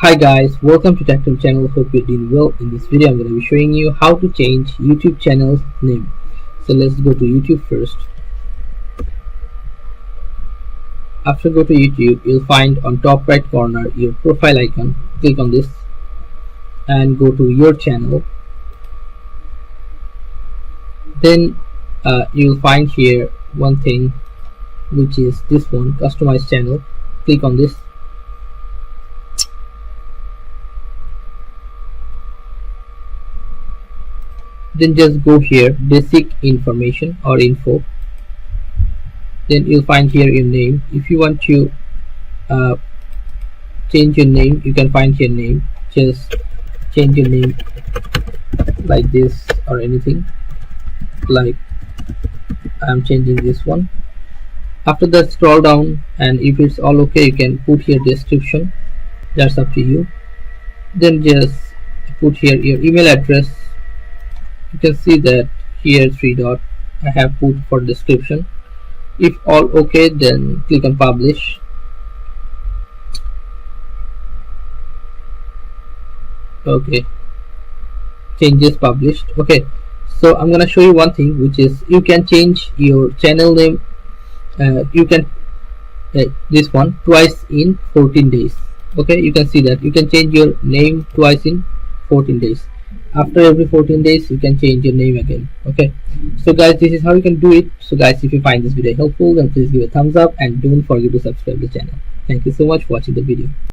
Hi guys, welcome to Tech channel. Hope you're doing well. In this video I'm going to be showing you how to change YouTube channel name. So let's go to YouTube first. After go to YouTube, you'll find on top right corner your profile icon. Click on this and go to your channel. Then you'll find here one thing, which is this one, customize channel. Click on this. Then just go here, basic information or info. Then you'll find here your name. If you want to change your name, you can find your name. Just change your name like this or anything. Like I'm changing this one. After that, scroll down, and if it's all okay, you can put here description. That's up to you. Then just put here your email address. You can see that here 3 dot I have put for description. If all okay, then click on publish. Okay, changes published. Okay, so I'm gonna show you one thing, which is you can change your channel name. You can this one twice in 14 days. Okay, you can see that you can change your name twice in 14 days. After every 14 days you can change your name again. Okay, so guys, this is how you can do it. So guys, if you find this video helpful, then please give a thumbs up and don't forget to subscribe to the channel. Thank you so much for watching the video.